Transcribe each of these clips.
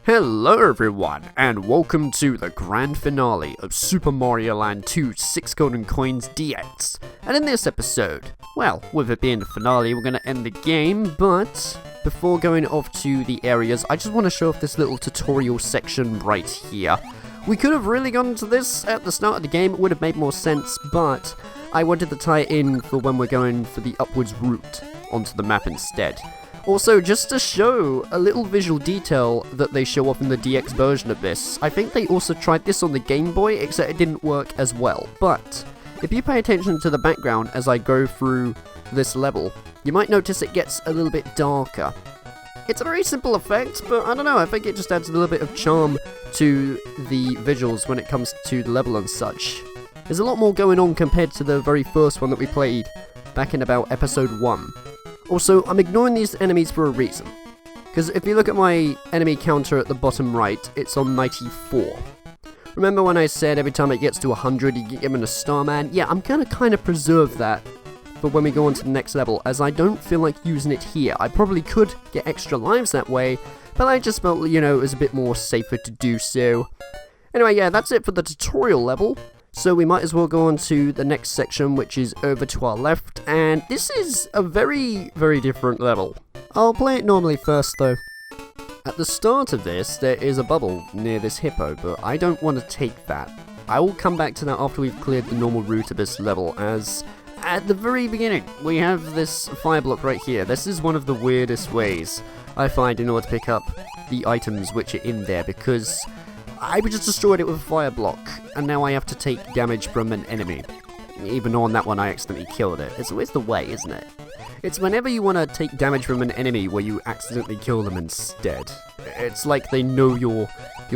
Hello everyone, and welcome to the grand finale of Super Mario Land 2 6 Golden Coins DX. And in this episode, well, with it being the finale, we're going to end the game, but before going off to the areas, I just want to show off this little tutorial section right here. We could have really gone into this at the start of the game, it would have made more sense, but I wanted to tie it in for when we're going for the upwards route onto the map instead. Also, just to show a little visual detail that they show off in the DX version of this, I think they also tried this on the Game Boy, except it didn't work as well. But if you pay attention to the background as I go through this level, you might notice it gets a little bit darker. It's a very simple effect, but I don't know, I think it just adds a little bit of charm to the visuals when it comes to the level and such. There's a lot more going on compared to the very first one that we played back in about episode 1. Also, I'm ignoring these enemies for a reason, because if you look at my enemy counter at the bottom right, it's on 94. Remember when I said every time it gets to 100 you get given a Starman? Yeah, I'm gonna kind of preserve that for when we go on to the next level, as I don't feel like using it here. I probably could get extra lives that way, but I just felt, you know, it was a bit more safer to do so. Anyway, yeah, that's it for the tutorial level. So we might as well go on to the next section, which is over to our left, and this is a very, very different level. I'll play it normally first though. At the start of this, there is a bubble near this hippo, but I don't want to take that. I will come back to that after we've cleared the normal route of this level, as at the very beginning, we have this fire block right here. This is one of the weirdest ways I find in order to pick up the items which are in there, because I just destroyed it with a fire block, and now I have to take damage from an enemy. Even on that one I accidentally killed it. It's always the way, isn't it? It's whenever you want to take damage from an enemy where you accidentally kill them instead. It's like they know your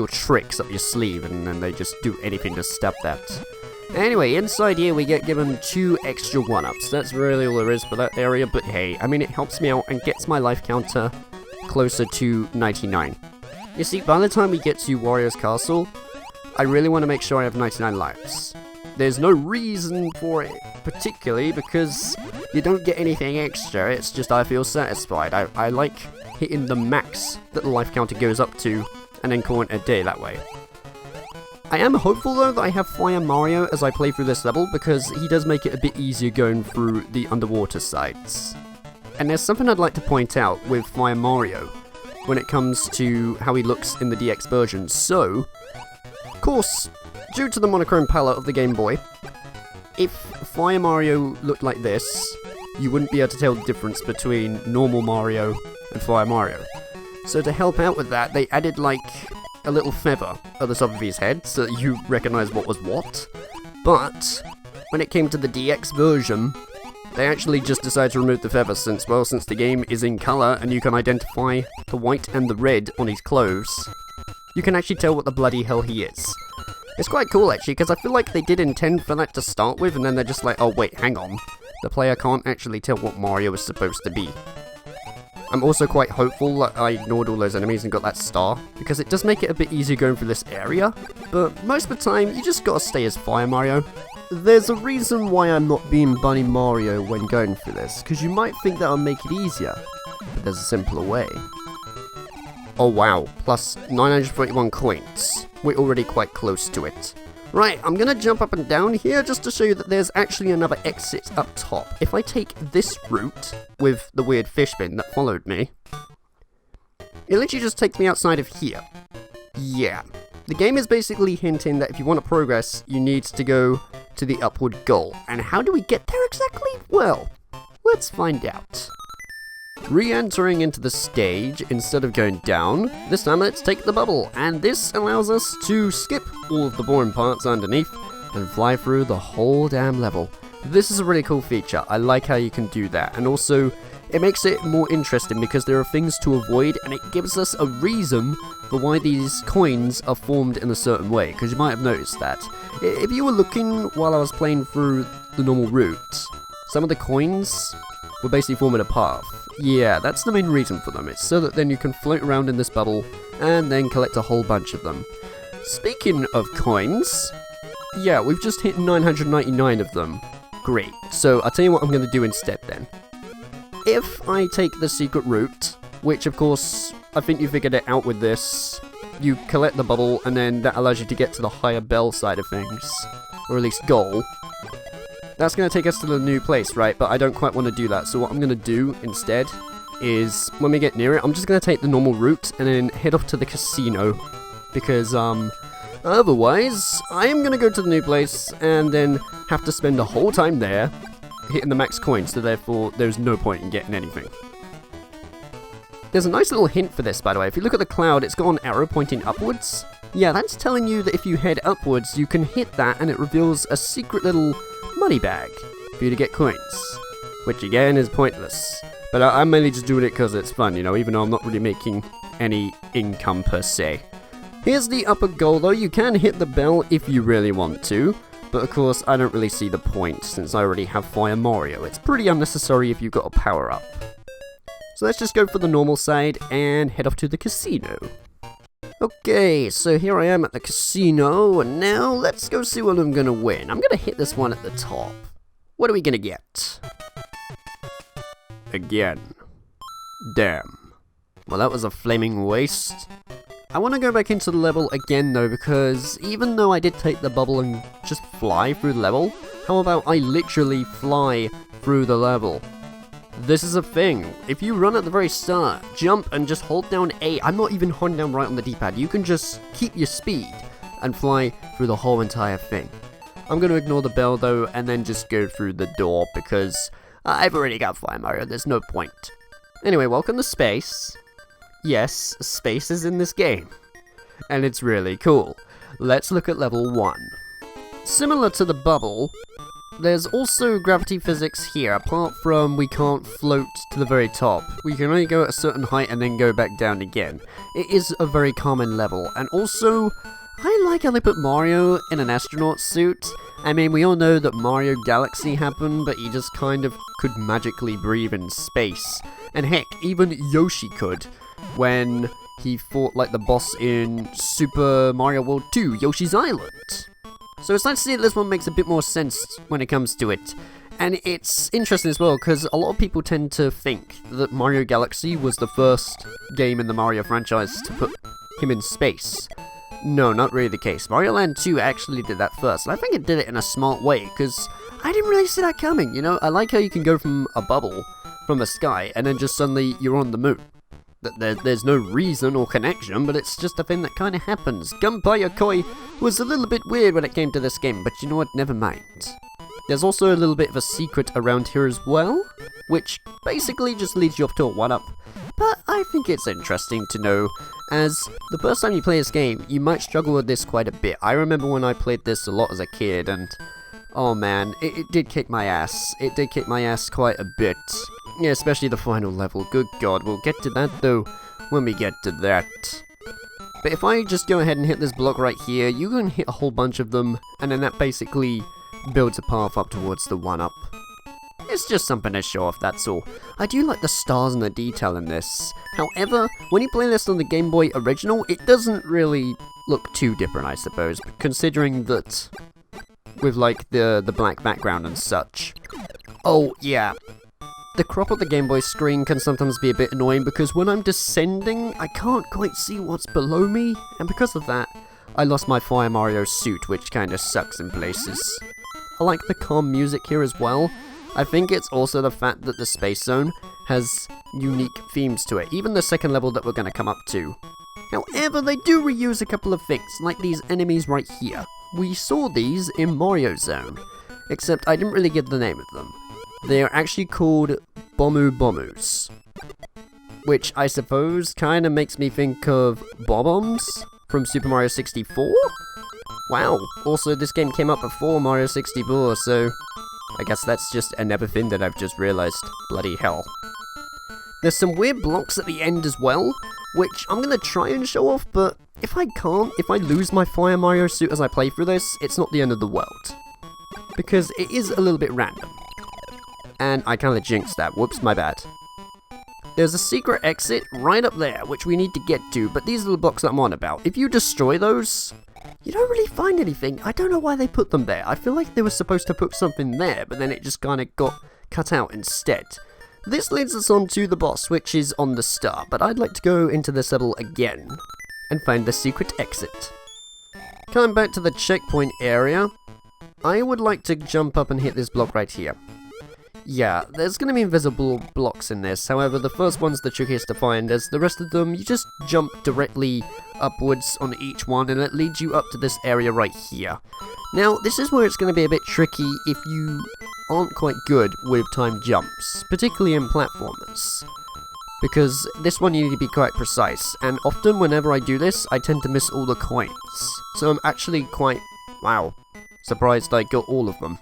tricks up your sleeve, and then they just do anything to stop that. Anyway, inside here we get given 2 extra 1-ups. That's really all there is for that area, but hey, I mean, it helps me out and gets my life counter closer to 99. You see, by the time we get to Wario's castle, I really want to make sure I have 99 lives. There's no reason for it, particularly, because you don't get anything extra, it's just I feel satisfied. I like hitting the max that the life counter goes up to, and then calling it a day that way. I am hopeful though that I have Fire Mario as I play through this level, because he does make it a bit easier going through the underwater sides. And there's something I'd like to point out with Fire Mario when it comes to how he looks in the DX version. So, of course, due to the monochrome palette of the Game Boy, if Fire Mario looked like this, you wouldn't be able to tell the difference between normal Mario and Fire Mario. So to help out with that, they added like a little feather at the top of his head so that you recognize what was what. But when it came to the DX version, they actually just decided to remove the feather since the game is in colour and you can identify the white and the red on his clothes. You can actually tell what the bloody hell he is. It's quite cool actually, because I feel like they did intend for that to start with, and then they're just like, oh wait, hang on. The player can't actually tell what Mario is supposed to be. I'm also quite hopeful that I ignored all those enemies and got that star, because it does make it a bit easier going through this area, but most of the time you just gotta stay as Fire Mario. There's a reason why I'm not being Bunny Mario when going through this, because you might think that'll make it easier, but there's a simpler way. Oh wow, plus 941 coins. We're already quite close to it. Right, I'm gonna jump up and down here just to show you that there's actually another exit up top. If I take this route with the weird fish bin that followed me, it literally just takes me outside of here. Yeah. The game is basically hinting that if you want to progress, you need to go to the upward goal. And how do we get there exactly? Well, let's find out. Re-entering into the stage, instead of going down, this time let's take the bubble, and this allows us to skip all of the boring parts underneath and fly through the whole damn level. This is a really cool feature. I like how you can do that, and also it makes it more interesting because there are things to avoid, and it gives us a reason for why these coins are formed in a certain way, because you might have noticed that. If you were looking while I was playing through the normal route, some of the coins were basically forming a path. Yeah, that's the main reason for them. It's so that then you can float around in this bubble and then collect a whole bunch of them. Speaking of coins, yeah, we've just hit 999 of them. Great. So I'll tell you what I'm going to do instead then. If I take the secret route which of course, I think you figured it out with this. You collect the bubble, and then that allows you to get to the higher bell side of things. Or at least goal. That's going to take us to the new place, right? But I don't quite want to do that, so what I'm going to do instead is, when we get near it, I'm just going to take the normal route and then head off to the casino. Because, otherwise, I am going to go to the new place and then have to spend the whole time there hitting the max coins, so therefore there's no point in getting anything. There's a nice little hint for this, by the way. If you look at the cloud, it's got an arrow pointing upwards. Yeah, that's telling you that if you head upwards, you can hit that and it reveals a secret little money bag for you to get coins. Which again is pointless. But I'm mainly just doing it because it's fun, you know, even though I'm not really making any income per se. Here's the upper goal though. You can hit the bell if you really want to. But of course, I don't really see the point since I already have Fire Mario. It's pretty unnecessary if you've got a power up. So let's just go for the normal side and head off to the casino. Okay, so here I am at the casino, and now let's go see what I'm gonna win. I'm gonna hit this one at the top. What are we gonna get? Again. Damn. Well, that was a flaming waste. I want to go back into the level again though, because even though I did take the bubble and just fly through the level, how about I literally fly through the level? This is a thing. If you run at the very start, jump and just hold down A. I'm not even holding down right on the D-pad. You can just keep your speed and fly through the whole entire thing. I'm going to ignore the bell though and then just go through the door because I've already got Fire Mario. There's no point. Anyway, welcome to space. Yes, space is in this game. And it's really cool. Let's look at level 1. Similar to the bubble, there's also gravity physics here, apart from we can't float to the very top. We can only go at a certain height and then go back down again. It is a very common level, and also, I like how they put Mario in an astronaut suit. I mean, we all know that Mario Galaxy happened, but he just kind of could magically breathe in space. And heck, even Yoshi could, when he fought like the boss in Super Mario World 2, Yoshi's Island. So it's nice to see that this one makes a bit more sense when it comes to it. And it's interesting as well, because a lot of people tend to think that Mario Galaxy was the first game in the Mario franchise to put him in space. No, not really the case. Mario Land 2 actually did that first, and I think it did it in a smart way, because I didn't really see that coming, you know? I like how you can go from a bubble, from the sky, and then just suddenly you're on the moon. There's no reason or connection, but it's just a thing that kind of happens. Gunpei Yokoi was a little bit weird when it came to this game, but you know what, never mind. There's also a little bit of a secret around here as well, which basically just leads you off to a 1-up. But I think it's interesting to know, as the first time you play this game, you might struggle with this quite a bit. I remember when I played this a lot as a kid, and oh man, it did kick my ass. It did kick my ass quite a bit. Yeah, especially the final level. Good god, we'll get to that though when we get to that. But if I just go ahead and hit this block right here, you can hit a whole bunch of them, and then that basically builds a path up towards the 1-up. It's just something to show off, that's all. I do like the stars and the detail in this. However, when you play this on the Game Boy original, it doesn't really look too different, I suppose, considering that with like the black background and such. Oh yeah, the crop of the Game Boy screen can sometimes be a bit annoying because when I'm descending, I can't quite see what's below me, and because of that, I lost my Fire Mario suit, which kinda sucks in places. I like the calm music here as well. I think it's also the fact that the Space Zone has unique themes to it, even the second level that we're gonna come up to. However, they do reuse a couple of things, like these enemies right here. We saw these in Mario Zone, except I didn't really get the name of them. They are actually called Bomu Bomus, which I suppose kind of makes me think of Bob-ombs from Super Mario 64? Wow, also this game came out before Mario 64, so I guess that's just another thing that I've just realized. Bloody hell. There's some weird blocks at the end as well, which I'm gonna try and show off, but if I can't, if I lose my Fire Mario suit as I play through this, it's not the end of the world. Because it is a little bit random. And I kinda jinxed that, whoops, my bad. There's a secret exit right up there, which we need to get to, but these are the blocks that I'm on about. If you destroy those, you don't really find anything. I don't know why they put them there. I feel like they were supposed to put something there, but then it just kinda got cut out instead. this leads us on to the boss, which is on the star, but I'd like to go into this level again and find the secret exit. Coming back to the checkpoint area, I would like to jump up and hit this block right here. Yeah, there's going to be invisible blocks in this, however the first one's the trickiest to find, as the rest of them you just jump directly upwards on each one and it leads you up to this area right here. Now, this is where it's going to be a bit tricky if you aren't quite good with timed jumps, particularly in platformers. Because this one you need to be quite precise, and often whenever I do this, I tend to miss all the coins. So I'm actually quite, wow, surprised I got all of them.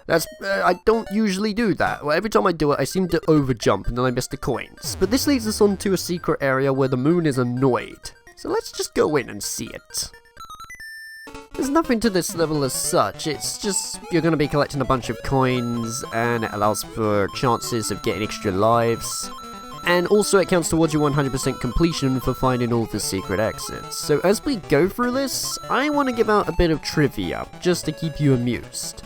I don't usually do that. Well, every time I do it, I seem to overjump and then I miss the coins. But this leads us on to a secret area where the moon is annoyed. So let's just go in and see it. There's nothing to this level as such, it's just you're going to be collecting a bunch of coins and it allows for chances of getting extra lives. And also it counts towards your 100% completion for finding all the secret exits. So as we go through this, I want to give out a bit of trivia, just to keep you amused.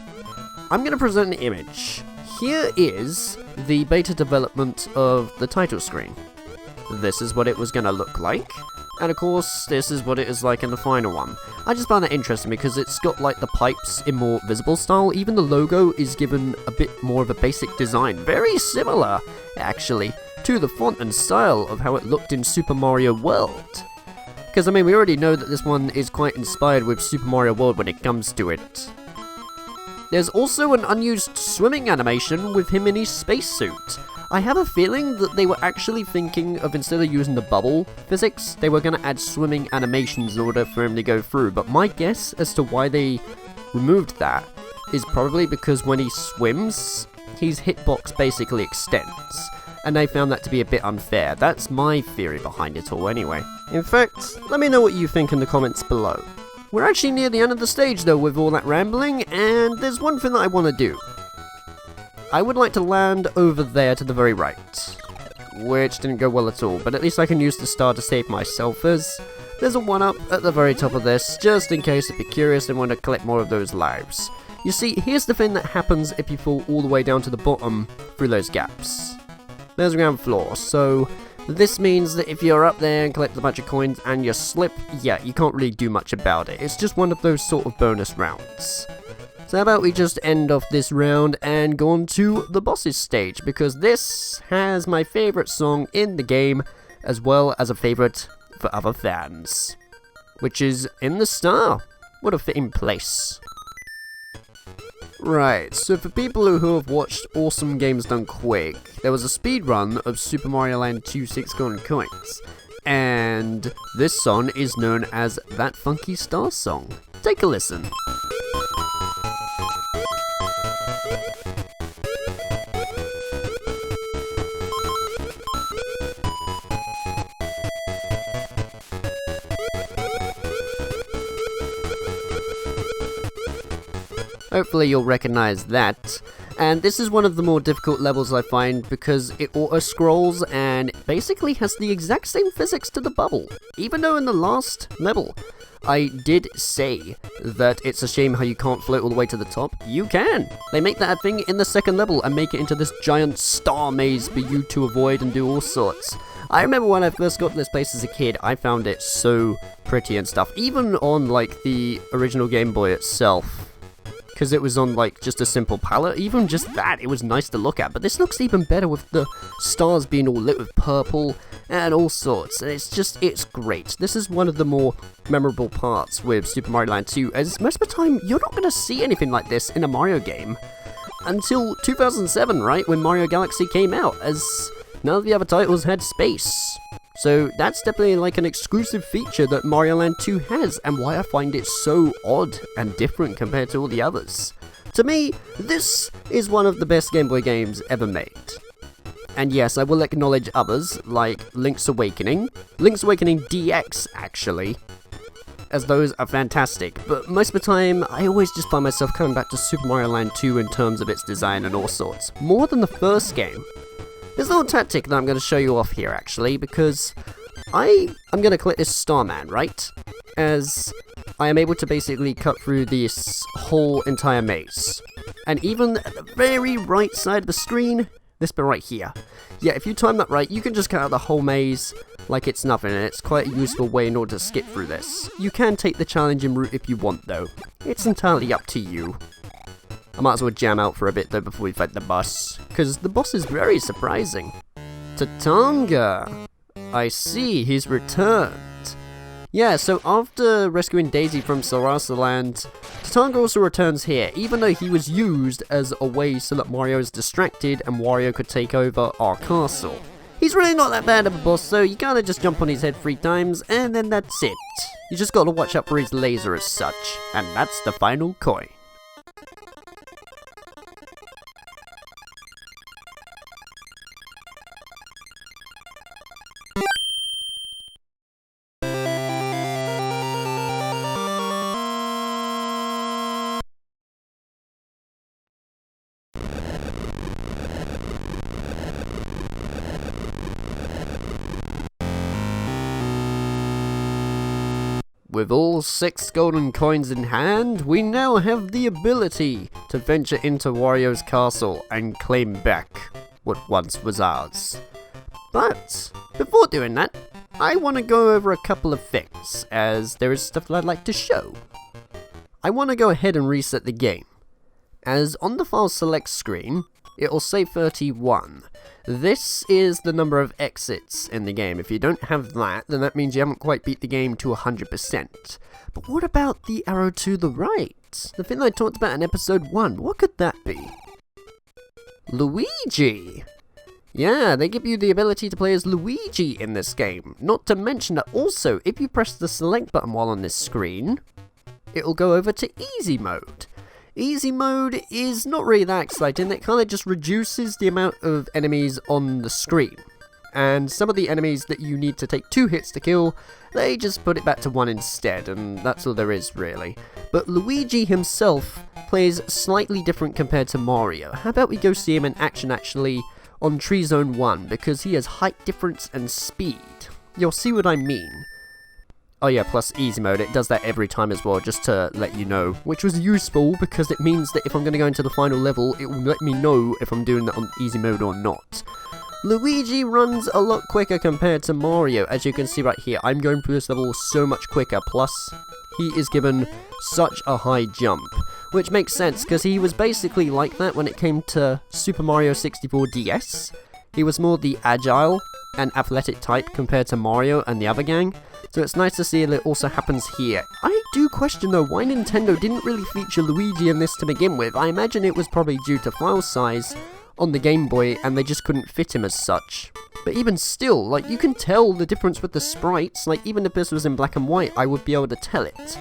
I'm going to present an image. Here is the beta development of the title screen. This is what it was going to look like. And of course, this is what it is like in the final one. I just found that interesting because it's got like the pipes in more visible style. Even the logo is given a bit more of a basic design. Very similar, actually, to the font and style of how it looked in Super Mario World. Because, I mean, we already know that this one is quite inspired with Super Mario World when it comes to it. There's also an unused swimming animation with him in his spacesuit. I have a feeling that they were actually thinking of, instead of using the bubble physics, they were going to add swimming animations in order for him to go through. But my guess as to why they removed that is probably because when he swims, his hitbox basically extends. And they found that to be a bit unfair. That's my theory behind it all anyway. In fact, let me know what you think in the comments below. We're actually near the end of the stage though with all that rambling, and there's one thing that I want to do. I would like to land over there to the very right, which didn't go well at all, but at least I can use the star to save myself, as there's a 1-up at the very top of this, just in case if you're curious and want to collect more of those lives. You see, here's the thing that happens if you fall all the way down to the bottom through those gaps. There's the ground floor, so this means that if you're up there and collect a bunch of coins and you slip, yeah, you can't really do much about it. It's just one of those sort of bonus rounds. So how about we just end off this round and go on to the boss's stage, because this has my favourite song in the game, as well as a favourite for other fans, which is In the Star. What a fitting place. Right, so for people who have watched Awesome Games Done Quick, there was a speedrun of Super Mario Land 2 6 Golden Coins, and this song is known as That Funky Star Song. Take a listen. Hopefully you'll recognize that. And this is one of the more difficult levels I find because it auto-scrolls and basically has the exact same physics to the bubble. Even though in the last level I did say that it's a shame how you can't float all the way to the top. You can! They make that a thing in the second level and make it into this giant star maze for you to avoid and do all sorts. I remember when I first got to this place as a kid, I found it so pretty and stuff. Even on like the original Game Boy itself. Because it was on like just a simple palette, even just that, it was nice to look at. But this looks even better with the stars being all lit with purple and all sorts. And it's great. This is one of the more memorable parts with Super Mario Land 2, as most of the time you're not going to see anything like this in a Mario game until 2007, right, when Mario Galaxy came out, as none of the other titles had space. So that's definitely like an exclusive feature that Mario Land 2 has, and why I find it so odd and different compared to all the others. To me, this is one of the best Game Boy games ever made. And yes, I will acknowledge others, like Link's Awakening DX actually, as those are fantastic, but most of the time, I always just find myself coming back to Super Mario Land 2 in terms of its design and all sorts, more than the first game. There's a little tactic that I'm going to show you off here, actually, because I am going to collect this Starman, right? As I am able to basically cut through this whole entire maze. And even at the very right side of the screen, This bit right here. Yeah, if you time that right, you can just cut out the whole maze like it's nothing, and it's quite a useful way in order to skip through this. You can take the challenging route if you want, though. It's entirely up to you. I might as well jam out for a bit, though, before we fight the boss, because the boss is very surprising. Tatanga! I see, he's returned. Yeah, so after rescuing Daisy from Sarasa Land, Tatanga also returns here, even though he was used as a way so that Mario is distracted and Wario could take over our castle. He's really not that bad of a boss, so you gotta just jump on his head 3 times, and then that's it. You just gotta watch out for his laser as such, and that's the final coin. With all 6 golden coins in hand, we now have the ability to venture into Wario's castle and claim back what once was ours. But before doing that, I want to go over a couple of things, as there is stuff that I'd like to show. I want to go ahead and reset the game, as on the file select screen, it will say 31. This is the number of exits in the game. If you don't have that, then that means you haven't quite beat the game to 100%. But what about the arrow to the right? The thing I talked about in episode 1, what could that be? Luigi! Yeah, they give you the ability to play as Luigi in this game. Not to mention that also, if you press the select button while on this screen, it'll go over to easy mode. Easy mode is not really that exciting, it kind of just reduces the amount of enemies on the screen. And some of the enemies that you need to take 2 hits to kill, they just put it back to 1 instead, and that's all there is really. But Luigi himself plays slightly different compared to Mario. How about we go see him in action actually on Tree Zone 1, because he has height difference and speed. You'll see what I mean. Oh yeah, plus easy mode, it does that every time as well, just to let you know, which was useful because it means that if I'm going to go into the final level, it will let me know if I'm doing that on easy mode or not. Luigi runs a lot quicker compared to Mario, as you can see right here. I'm going through this level so much quicker, plus he is given such a high jump, which makes sense because he was basically like that when it came to Super Mario 64 DS. He was more the agile and athletic type compared to Mario and the other gang, so it's nice to see that it also happens here. I do question though why Nintendo didn't really feature Luigi in this to begin with. I imagine it was probably due to file size on the Game Boy and they just couldn't fit him as such. But even still, like, you can tell the difference with the sprites, like even if this was in black and white I would be able to tell it.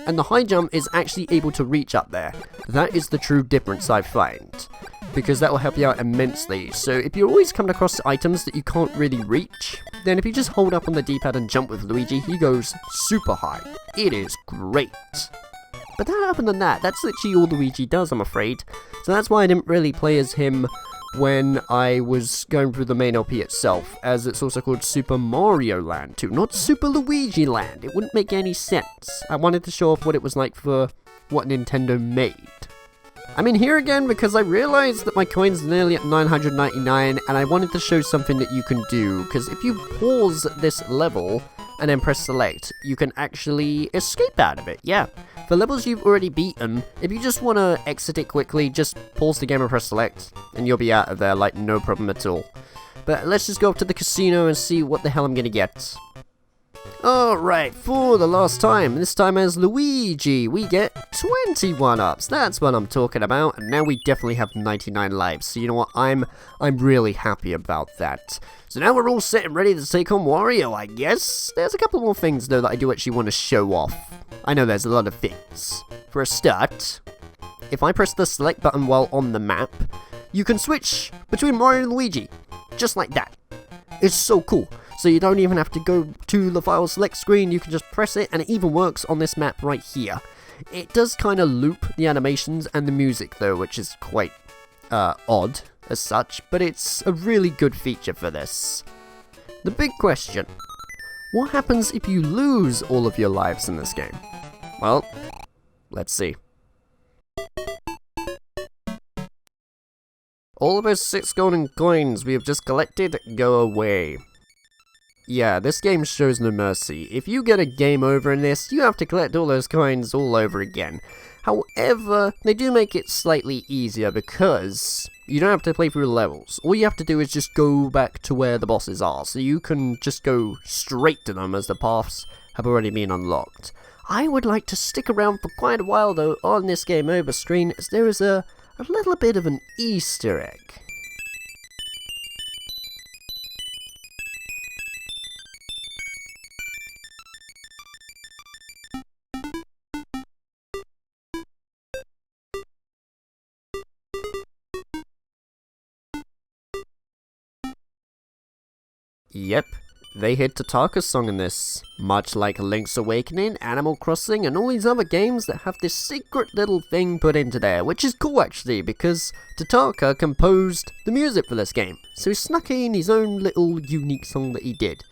And the high jump is actually able to reach up there. That is the true difference I find, because that will help you out immensely. So if you're always coming across items that you can't really reach, then if you just hold up on the D-pad and jump with Luigi, he goes super high. It is great. But that other than that, that's literally all Luigi does, I'm afraid. So that's why I didn't really play as him when I was going through the main LP itself, as it's also called Super Mario Land 2, not Super Luigi Land. It wouldn't make any sense. I wanted to show off what it was like for what Nintendo made. I'm in here again because I realized that my coin's nearly at 999 and I wanted to show something that you can do, because if you pause this level and then press select, you can actually escape out of it, yeah. For levels you've already beaten, if you just want to exit it quickly, just pause the game and press select, and you'll be out of there like no problem at all. But let's just go up to the casino and see what the hell I'm gonna get. Alright, for the last time, this time as Luigi, we get 21 ups. That's what I'm talking about, and now we definitely have 99 lives. So you know what, I'm really happy about that. So now we're all set and ready to take on Wario, I guess. There's a couple more things though that I do actually want to show off. I know there's a lot of things. For a start, if I press the select button while on the map, you can switch between Mario and Luigi, just like that. It's so cool. So you don't even have to go to the file select screen, you can just press it, and it even works on this map right here. It does kind of loop the animations and the music though, which is quite odd as such, but it's a really good feature for this. The big question, what happens if you lose all of your lives in this game? Well, let's see. All of those 6 golden coins we have just collected go away. Yeah, this game shows no mercy. If you get a game over in this, you have to collect all those coins all over again. However, they do make it slightly easier because you don't have to play through the levels. All you have to do is just go back to where the bosses are, so you can just go straight to them as the paths have already been unlocked. I would like to stick around for quite a while though on this game over screen, as there is a little bit of an Easter egg. Yep, they hit Tataka's song in this, much like Link's Awakening, Animal Crossing, and all these other games that have this secret little thing put into there, which is cool actually, because Tataka composed the music for this game, so he snuck in his own little unique song that he did.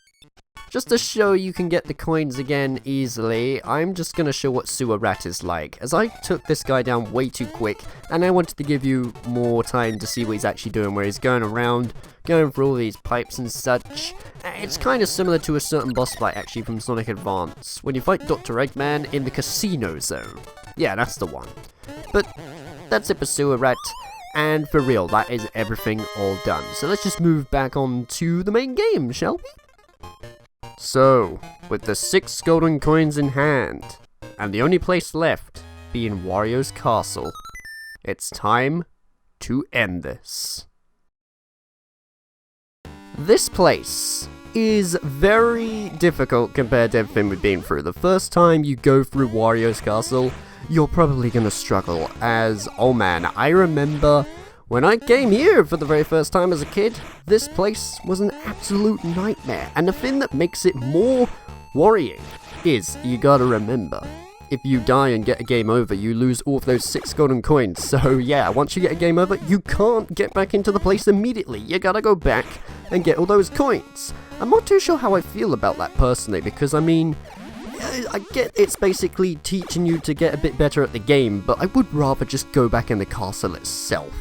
Just to show you can get the coins again easily, I'm just going to show what Sewer Rat is like, as I took this guy down way too quick, and I wanted to give you more time to see what he's actually doing, where he's going around, going through all these pipes and such. It's kind of similar to a certain boss fight actually from Sonic Advance, when you fight Dr. Eggman in the casino zone. Yeah, that's the one. But that's it for Sewer Rat, and for real, that is everything all done. So let's just move back on to the main game, shall we? So, with the 6 golden coins in hand, and the only place left being Wario's castle, it's time to end this. This place is very difficult compared to everything we've been through. The first time you go through Wario's castle, you're probably gonna struggle, as, oh man, I remember when I came here for the very first time as a kid, this place was an absolute nightmare, and the thing that makes it more worrying is, you gotta remember, if you die and get a game over, you lose all of those 6 golden coins, so yeah, once you get a game over, you can't get back into the place immediately, you gotta go back and get all those coins. I'm not too sure how I feel about that personally, because I mean, I get it's basically teaching you to get a bit better at the game, but I would rather just go back in the castle itself.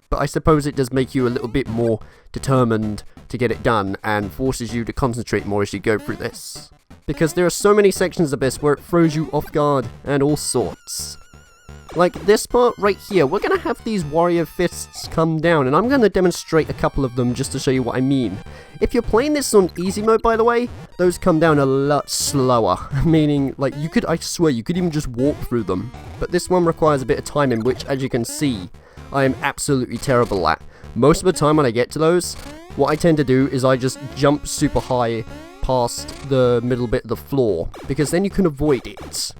But I suppose it does make you a little bit more determined to get it done and forces you to concentrate more as you go through this. Because there are so many sections of this where it throws you off guard and all sorts. Like this part right here, we're going to have these Wario fists come down, and I'm going to demonstrate a couple of them just to show you what I mean. If you're playing this on easy mode, by the way, those come down a lot slower. Meaning, like, I swear, you could even just walk through them. But this one requires a bit of time, in which, as you can see, I am absolutely terrible at. Most of the time when I get to those, what I tend to do is I just jump super high past the middle bit of the floor, because then you can avoid it.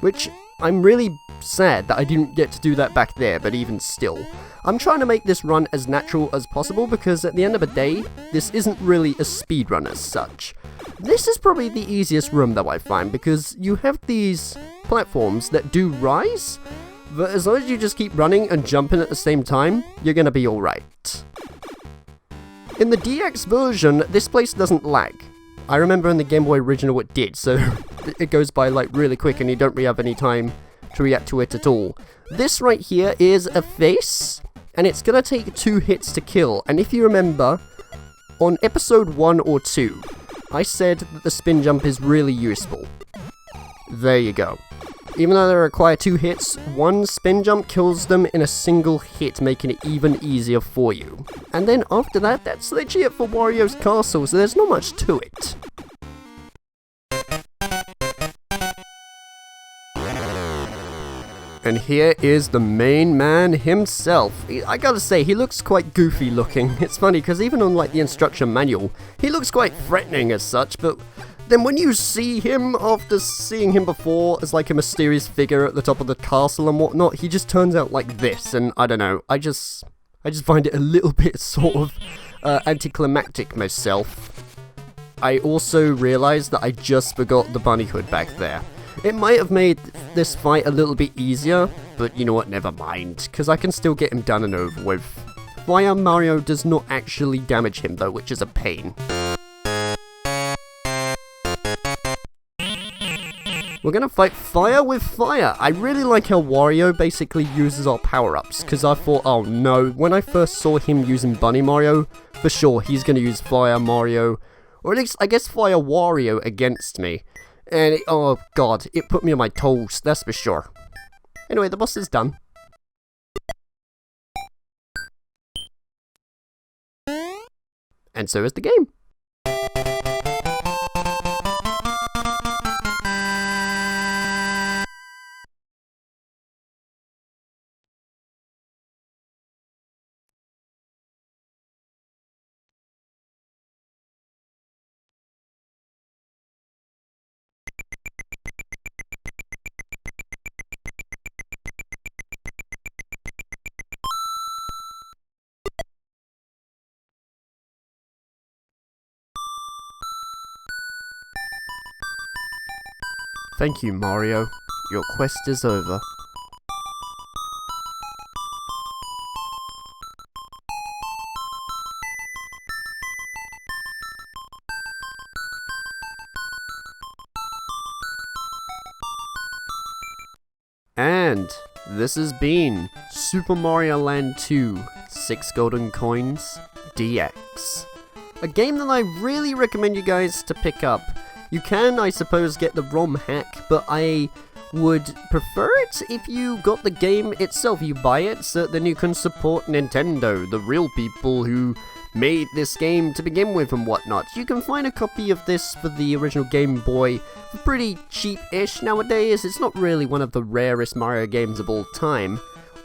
Which, I'm really sad that I didn't get to do that back there, but even still. I'm trying to make this run as natural as possible, because at the end of the day, this isn't really a speedrun as such. This is probably the easiest room though I find, because you have these platforms that do rise, but as long as you just keep running and jumping at the same time, you're gonna be alright. In the DX version, this place doesn't lag. I remember in the Game Boy original it did, so it goes by like really quick and you don't really have any time to react to it at all. This right here is a face, and it's gonna take 2 hits to kill, and if you remember, on episode 1 or 2, I said that the spin jump is really useful. There you go. Even though they require 2 hits, 1 spin jump kills them in a single hit, making it even easier for you. And then after that, that's literally it for Wario's castle, so there's not much to it. And here is the main man himself. I gotta say, he looks quite goofy looking. It's funny, because even on like the instruction manual, he looks quite threatening as such, but then when you see him after seeing him before as like a mysterious figure at the top of the castle and whatnot, he just turns out like this, and I don't know, I just find it a little bit sort of anticlimactic myself. I also realized that I just forgot the bunny hood back there. It might have made this fight a little bit easier, but you know what, never mind, because I can still get him done and over with. Fire Mario does not actually damage him though, which is a pain. We're gonna fight fire with fire. I really like how Wario basically uses our power-ups, because I thought, oh no, when I first saw him using Bunny Mario, for sure he's gonna use Fire Mario, or at least I guess Fire Wario against me. And oh god, it put me on my toes, that's for sure. Anyway, the boss is done. And so is the game. Thank you, Mario. Your quest is over. And this has been Super Mario Land 2 6 Golden Coins DX. A game that I really recommend you guys to pick up. You can, I suppose, get the ROM hack, but I would prefer it if you got the game itself. You buy it, so then you can support Nintendo, the real people who made this game to begin with and whatnot. You can find a copy of this for the original Game Boy for pretty cheap-ish nowadays. It's not really one of the rarest Mario games of all time.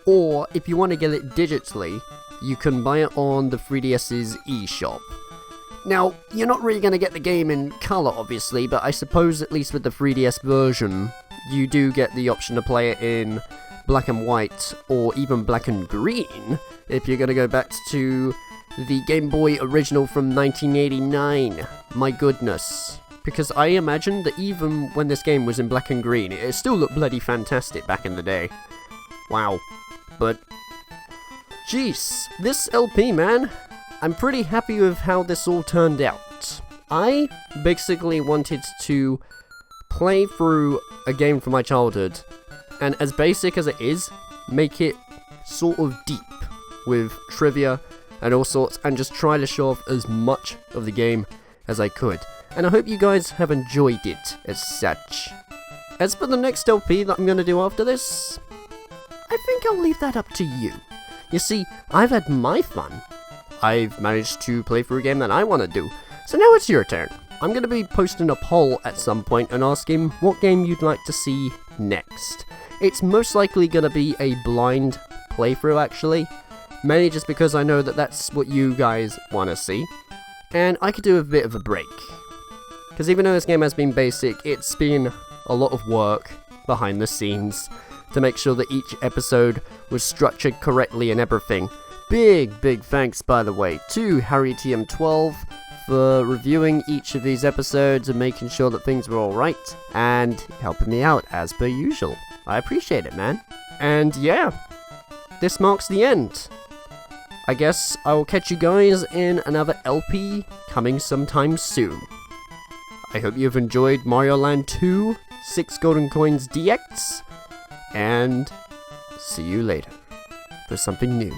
Or, if you want to get it digitally, you can buy it on the 3DS's eShop. Now, you're not really going to get the game in colour, obviously, but I suppose at least with the 3DS version, you do get the option to play it in black and white, or even black and green, if you're going to go back to the Game Boy original from 1989. My goodness. Because I imagine that even when this game was in black and green, it still looked bloody fantastic back in the day. Wow. But, jeez, this LP, man. I'm pretty happy with how this all turned out. I basically wanted to play through a game from my childhood, and as basic as it is, make it sort of deep with trivia and all sorts, and just try to show off as much of the game as I could. And I hope you guys have enjoyed it as such. As for the next LP that I'm going to do after this, I think I'll leave that up to you. You see, I've had my fun. I've managed to play through a game that I want to do, so now it's your turn. I'm going to be posting a poll at some point and asking what game you'd like to see next. It's most likely going to be a blind playthrough actually, mainly just because I know that that's what you guys want to see, and I could do a bit of a break. Because even though this game has been basic, it's been a lot of work behind the scenes to make sure that each episode was structured correctly and everything. Big thanks, by the way, to HarryTM12 for reviewing each of these episodes and making sure that things were alright, and helping me out as per usual. I appreciate it, man. And yeah, this marks the end. I guess I will catch you guys in another LP coming sometime soon. I hope you've enjoyed Mario Land 2 6 Golden Coins DX, and see you later for something new.